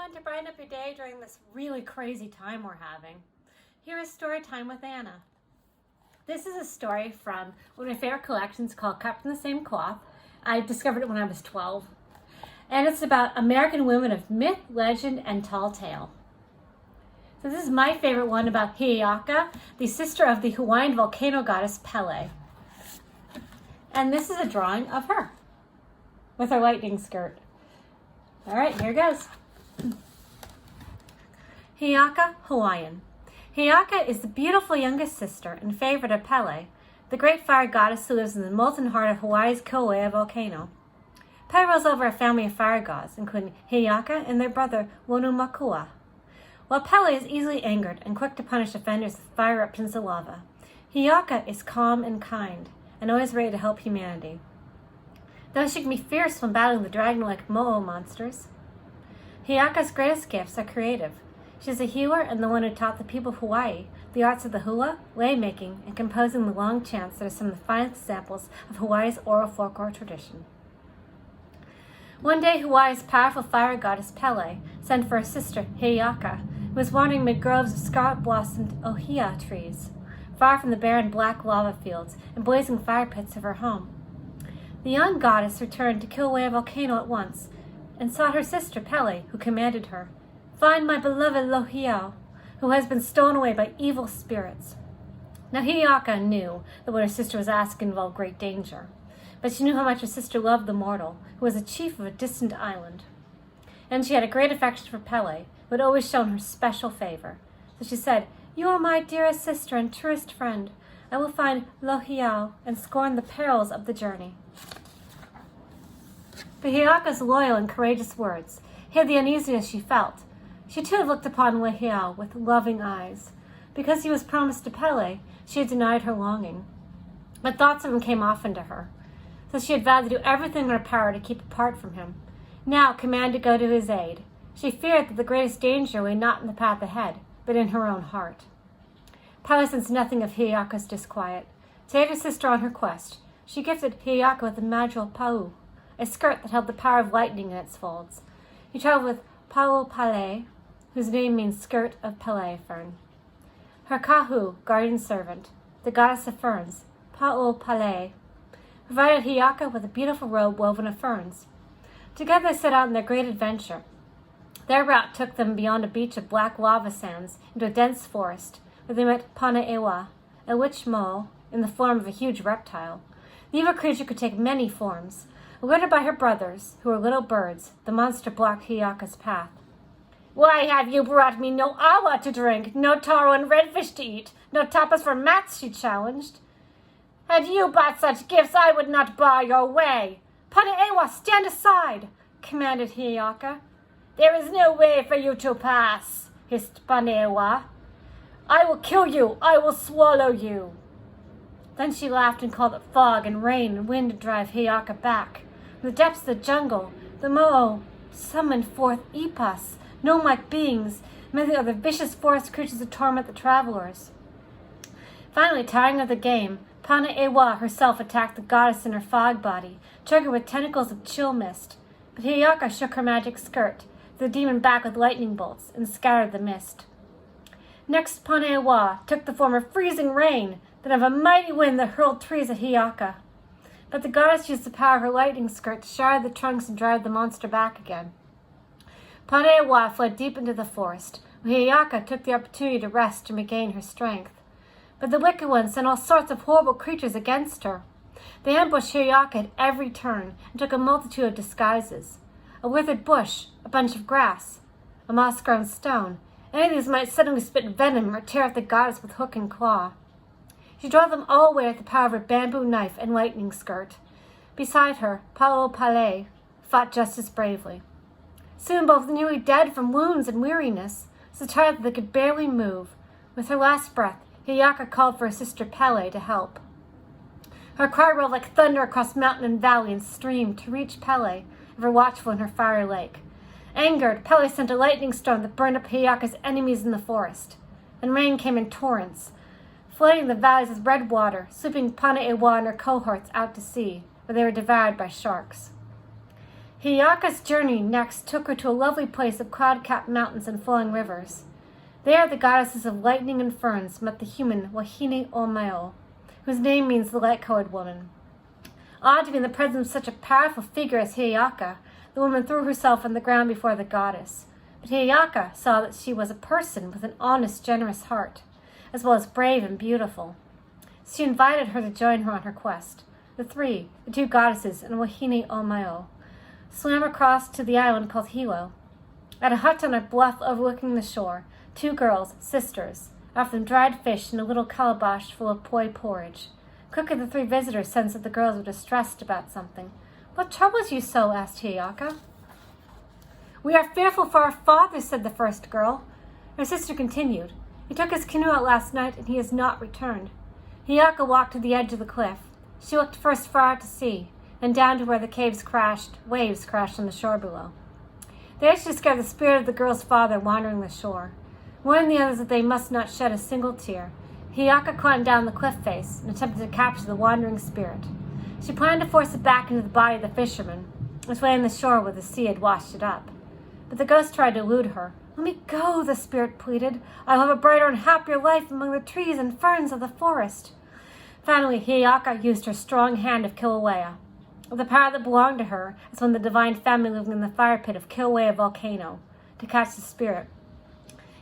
everyone to brighten up your day during this really crazy time we're having. Here is Story Time with Anna. This is a story from one of my favorite collections called Cut from the Same Cloth. I discovered it when I was 12. And it's about American women of myth, legend, and tall tale. So this is my favorite one about Hiiaka, the sister of the Hawaiian volcano goddess Pele. And this is a drawing of her with her lightning skirt. All right, here goes. Hiiaka, Hawaiian. Hiiaka is the beautiful youngest sister and favorite of Pele, the great fire goddess who lives in the molten heart of Hawaii's Kilauea volcano. Pele rules over a family of fire gods, including Hiiaka and their brother Wonumakua. While Pele is easily angered and quick to punish offenders with fire eruptions of lava, Hiiaka is calm and kind, and always ready to help humanity. Though she can be fierce when battling the dragon-like Mo'o monsters, Hiiaka's greatest gifts are creative. She is a healer and the one who taught the people of Hawaii the arts of the hula, lei-making, and composing the long chants that are some of the finest examples of Hawaii's oral folklore tradition. One day, Hawaii's powerful fire goddess Pele sent for her sister Hiiaka, who was wandering amid groves of scarlet-blossomed ohia trees, far from the barren black lava fields and blazing fire pits of her home. The young goddess returned to Kilauea volcano at once and sought her sister Pele, who commanded her, "Find my beloved Lohiau, who has been stolen away by evil spirits." Now Hiiaka knew that what her sister was asking involved great danger, but she knew how much her sister loved the mortal, who was a chief of a distant island. And she had a great affection for Pele, who had always shown her special favor. So she said, "You are my dearest sister and truest friend. I will find Lohiau and scorn the perils of the journey." But Hiiaka's loyal and courageous words hid the uneasiness she felt. She too had looked upon Lohiau with loving eyes. Because he was promised to Pele, she had denied her longing. But thoughts of him came often to her, so she had vowed to do everything in her power to keep apart from him. Now commanded to go to his aid, she feared that the greatest danger lay not in the path ahead, but in her own heart. Pele sensed nothing of Hiiaka's disquiet. To aid her sister on her quest, she gifted Hiiaka with a magical pau, a skirt that held the power of lightning in its folds. He traveled with Pau Pele, whose name means skirt of Pele fern. Her kahu, guardian servant, the goddess of ferns, Pau Pele, provided Hiiaka with a beautiful robe woven of ferns. Together they set out on their great adventure. Their route took them beyond a beach of black lava sands into a dense forest, where they met Pane'ewa, a witch mo in the form of a huge reptile. The evil creature could take many forms. Alerted by her brothers, who were little birds, the monster blocked Hiiaka's path. "Why have you brought me no awa to drink, no taro and redfish to eat, no tapas for mats?" she challenged. "Had you brought such gifts, I would not bar your way." "Pane'ewa, stand aside," commanded Hiiaka. "There is no way for you to pass," hissed Pane'ewa. "I will kill you. I will swallow you." Then she laughed and called it fog and rain and wind to drive Hiiaka back. From the depths of the jungle, the Mo'o summoned forth ipas, gnome-like beings, and many other vicious forest creatures to torment the travelers. Finally, tiring of the game, Pane'ewa herself attacked the goddess in her fog body, triggered with tentacles of chill mist. But Hiiaka shook her magic skirt, threw the demon back with lightning bolts, and scattered the mist. Next, Pane'ewa took the form of freezing rain, then of a mighty wind that hurled trees at Hiiaka. But the goddess used the power of her lightning skirt to shatter the trunks and drive the monster back again. Pane'ewa fled deep into the forest, where Hiiaka took the opportunity to rest and regain her strength. But the wicked ones sent all sorts of horrible creatures against her. They ambushed Hiiaka at every turn and took a multitude of disguises. A withered bush, a bunch of grass, a moss-grown stone. Any of these might suddenly spit venom or tear at the goddess with hook and claw. She drove them all away with the power of her bamboo knife and lightning skirt. Beside her, Pau Pele fought just as bravely. Soon both nearly dead from wounds and weariness, so tired that they could barely move. With her last breath, Hiiaka called for her sister Pele to help. Her cry rolled like thunder across mountain and valley and stream to reach Pele, ever watchful in her fiery lake. Angered, Pele sent a lightning storm that burned up Hiiaka's enemies in the forest. And rain came in torrents, flooding the valleys with red water, sweeping Pane'ewa and her cohorts out to sea, where they were devoured by sharks. Hiiaka's journey next took her to a lovely place of cloud-capped mountains and flowing rivers. There the goddesses of lightning and ferns met the human Wahine Omao, whose name means the light-colored woman. Awed to be in the presence of such a powerful figure as Hiiaka, the woman threw herself on the ground before the goddess. But Hiiaka saw that she was a person with an honest, generous heart, as well as brave and beautiful. She invited her to join her on her quest. The two goddesses and Wahine Omao, swam across to the island called Hilo. At a hut on a bluff overlooking the shore, 2 girls, sisters, offered them dried fish and a little calabash full of poi porridge. Quickly the 3 visitors sensed that the girls were distressed about something. "What troubles you so?" asked Hiiaka. "We are fearful for our father," said the first girl. Her sister continued, "He took his canoe out last night and he has not returned." Hiiaka walked to the edge of the cliff. She looked first far out to sea, then down to where the waves crashed on the shore below. There she discovered the spirit of the girl's father wandering the shore. Warning the others that they must not shed a single tear, Hiiaka climbed down the cliff face and attempted to capture the wandering spirit. She planned to force it back into the body of the fisherman, which lay on the shore where the sea had washed it up. But the ghost tried to elude her. "Let me go," the spirit pleaded. "I will have a brighter and happier life among the trees and ferns of the forest." Finally, Hiiaka used her strong hand of Kilauea, the power that belonged to her as one of the divine family living in the fire pit of Kilauea volcano, to catch the spirit.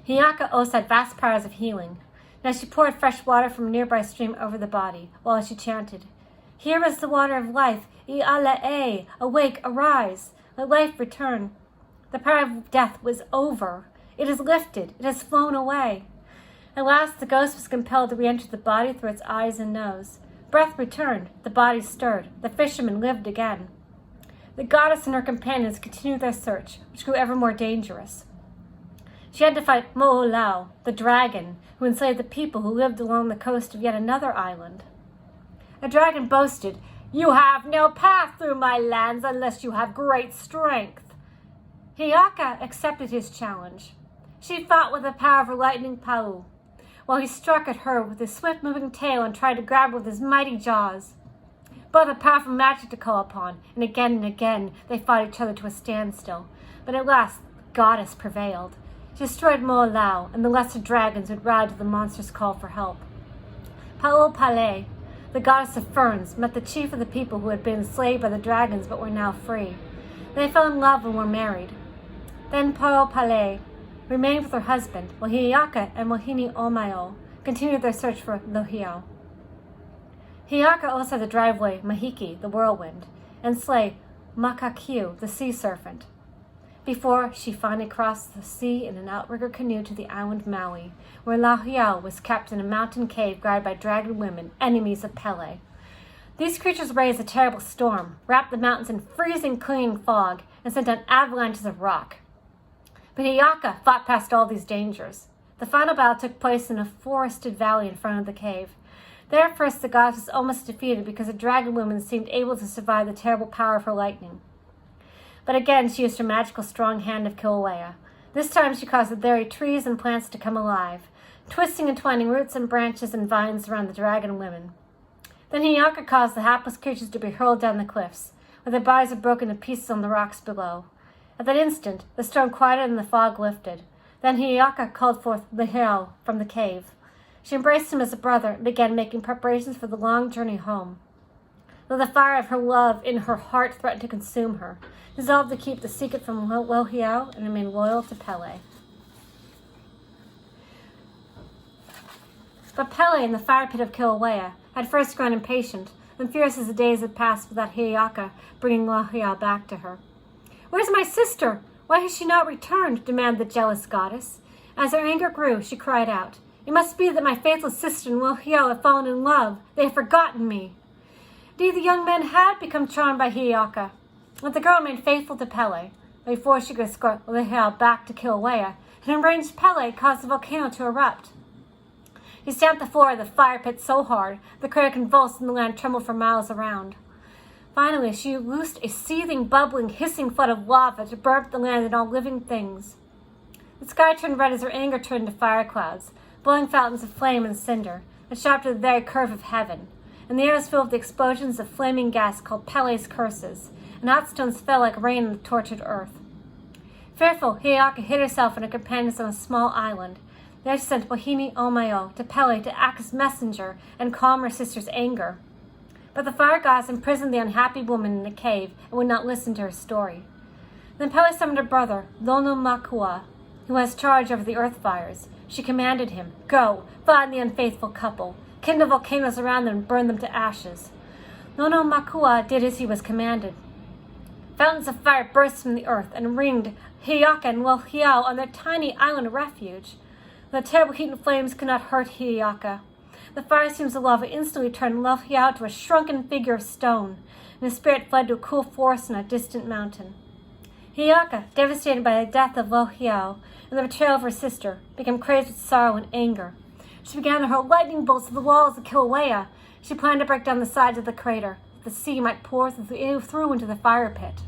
Hiiaka also had vast powers of healing. Now she poured fresh water from a nearby stream over the body, while she chanted, "Here is the water of life, I'ale'e, awake, arise, let life return." The power of death was over. It is lifted. It has flown away. At last the ghost was compelled to re-enter the body through its eyes and nose. Breath returned. The body stirred. The fisherman lived again. The goddess and her companions continued their search, which grew ever more dangerous. She had to fight Mo'olao, the dragon, who enslaved the people who lived along the coast of yet another island. The dragon boasted, "You have no path through my lands unless you have great strength." Hiiaka accepted his challenge. She fought with the power of her lightning pau, while he struck at her with his swift-moving tail and tried to grab her with his mighty jaws. Both had powerful magic to call upon, and again they fought each other to a standstill. But at last, the goddess prevailed. She destroyed Mo'olao, and the lesser dragons would ride to the monster's call for help. Pele, the goddess of ferns, met the chief of the people who had been enslaved by the dragons but were now free. They fell in love and were married. Then Pele remained with her husband, while Hiiaka and Wahine Omao continued their search for Lohiau. Hiiaka also had to drive away Mahiki, the whirlwind, and slay Makakiu, the sea serpent, before she finally crossed the sea in an outrigger canoe to the island Maui, where Lohiau was kept in a mountain cave guarded by dragon women, enemies of Pele. These creatures raised a terrible storm, wrapped the mountains in freezing, clinging fog, and sent down avalanches of rock. But Hiiaka fought past all these dangers. The final battle took place in a forested valley in front of the cave. There at first the goddess was almost defeated because the dragon woman seemed able to survive the terrible power of her lightning. But again she used her magical strong hand of Kilauea. This time she caused the very trees and plants to come alive, twisting and twining roots and branches and vines around the dragon women. Then Hiiaka caused the hapless creatures to be hurled down the cliffs, where their bodies were broken to pieces on the rocks below. At that instant, the storm quieted and the fog lifted. Then Hiiaka called forth Lohiau from the cave. She embraced him as a brother and began making preparations for the long journey home. Though the fire of her love in her heart threatened to consume her, she resolved to keep the secret from Lohiau and remain loyal to Pele. But Pele in the fire pit of Kilauea had first grown impatient and furious as the days had passed without Hiiaka bringing Lohiau back to her. "Where's my sister? Why has she not returned?" demanded the jealous goddess. As her anger grew, she cried out, "It must be that my faithless sister and Lohiau have fallen in love. They have forgotten me." Indeed, the young men had become charmed by Hiiaka, but the girl remained faithful to Pele. Before she could escort Lohiau back to Kilauea, an enraged Pele caused the volcano to erupt. He stamped the floor of the fire pit so hard, the crater convulsed and the land trembled for miles around. Finally, she loosed a seething, bubbling, hissing flood of lava to burn up the land and all living things. The sky turned red as her anger turned to fire clouds, blowing fountains of flame and cinder, that shot up to the very curve of heaven, and the air was filled with the explosions of flaming gas called Pele's curses, and hot stones fell like rain on the tortured earth. Fearful, Hiiaka hid herself and her companions on a small island. There she sent Wahine Omayo to Pele to act as messenger and calm her sister's anger. But the fire gods imprisoned the unhappy woman in a cave and would not listen to her story. Then Pele summoned her brother, Lono Makua, who has charge over the earth fires. She commanded him, "Go, find the unfaithful couple, kindle volcanoes around them and burn them to ashes." Lono Makua did as he was commanded. Fountains of fire burst from the earth and ringed Hiiaka and Lohiau on their tiny island of refuge. The terrible heat and flames could not hurt Hiiaka. The fire streams of lava instantly turned Lohiau to a shrunken figure of stone, and his spirit fled to a cool forest on a distant mountain. Hiiaka, devastated by the death of Lohiau and the betrayal of her sister, became crazed with sorrow and anger. She began to hurl lightning bolts at the walls of Kilauea. She planned to break down the sides of the crater, that the sea might pour through into the fire pit.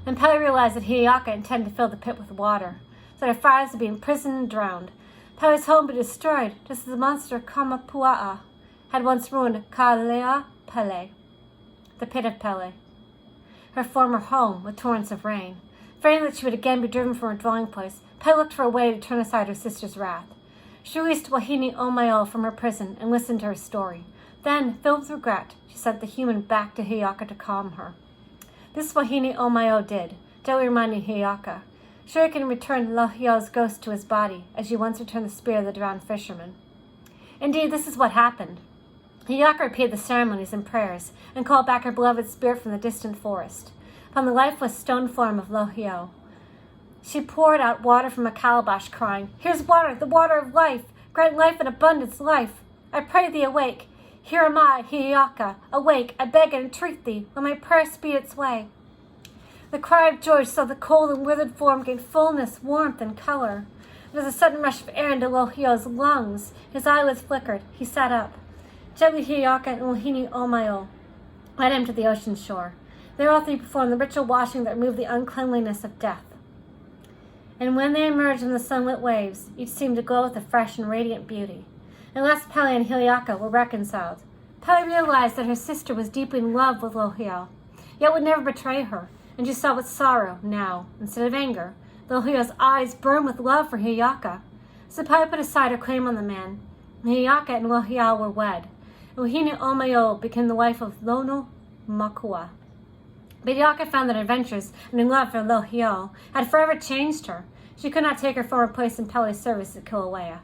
Then Pele realized that Hiiaka intended to fill the pit with water, so that her fires would be imprisoned and drowned. Pele's home would be destroyed, just as the monster Kamapua'a had once ruined Kalea Pele, the pit of Pele, her former home with torrents of rain. Fearing that she would again be driven from her dwelling place, Pele looked for a way to turn aside her sister's wrath. She released Wahine Omayo from her prison and listened to her story. Then, filled with regret, she sent the human back to Hiiaka to calm her. This Wahine Omayo did, gently reminding Hiiaka. Sure can return Lohiau's ghost to his body, as she once returned the spirit of the drowned fisherman. Indeed, this is what happened. Hiiaka repeated the ceremonies and prayers, and called back her beloved spirit from the distant forest. Upon the lifeless stone form of Lohiau, she poured out water from a calabash, crying, "Here's water, the water of life! Grant life and abundance life! I pray thee awake! Here am I, Hiiaka! Awake, I beg and entreat thee, let my prayer speed its way!" The cry of joy saw the cold and withered form gain fullness, warmth, and color. There was a sudden rush of air into Lohiau's lungs. His eyelids flickered. He sat up. Gently Hiiaka and Wahine Omayo led him to the ocean shore. There all three performed the ritual washing that removed the uncleanliness of death. And when they emerged in the sunlit waves, each seemed to glow with a fresh and radiant beauty. At last Pele and Hiiaka were reconciled. Pele realized that her sister was deeply in love with Lohiau, yet would never betray her, and she saw with sorrow now, instead of anger. Lohiau's eyes burned with love for Hiiaka. So Pele put aside her claim on the man. Hiiaka and Lohiau were wed, and Wahine Omayo became the wife of Lono Makua. But Hiiaka found that adventures and her love for Lohiau had forever changed her. She could not take her former place in Pele's service at Kilauea.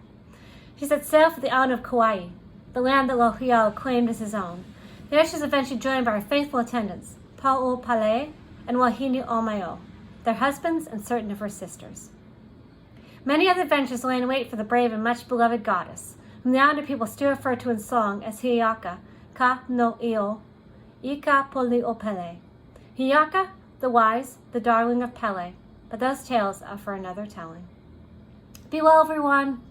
She set sail for the island of Kauai, the land that Lohiau claimed as his own. There she was eventually joined by her faithful attendants, Pa'o Pele and Wahine Omayo, their husbands and certain of her sisters. Many other adventures lay in wait for the brave and much-beloved goddess, whom the Islander people still refer to in song as Hiiaka, ka no io, ika poli o Pele. Hiiaka, the wise, the darling of Pele, but those tales are for another telling. Be well, everyone.